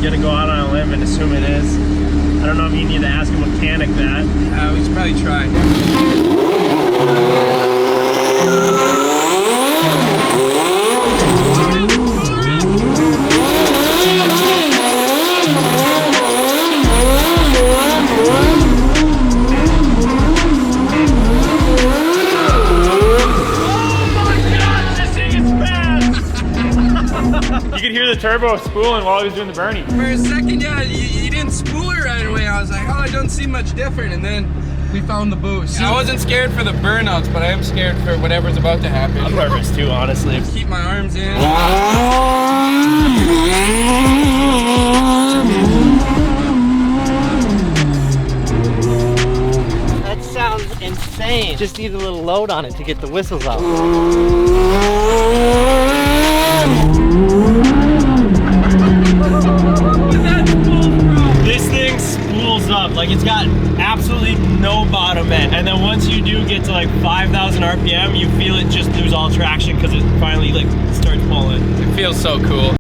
gonna go out on a limb and assume it is. I don't know if you need to ask a mechanic that. We should probably try. You could hear the turbo spooling while he was doing the Bernie. For a second, yeah, you didn't spool it right away. I was like, oh, it doesn't seem much different. And then we found the boost. I wasn't scared for the burnouts, but I am scared for whatever's about to happen. I'm nervous too, honestly. Keep my arms in. That sounds insane. Just need a little load on it to get the whistles out. This thing spools up, like it's got absolutely no bottom end. And then once you do get to like 5,000 RPM, you feel it just lose all traction because it finally like starts pulling. It feels so cool.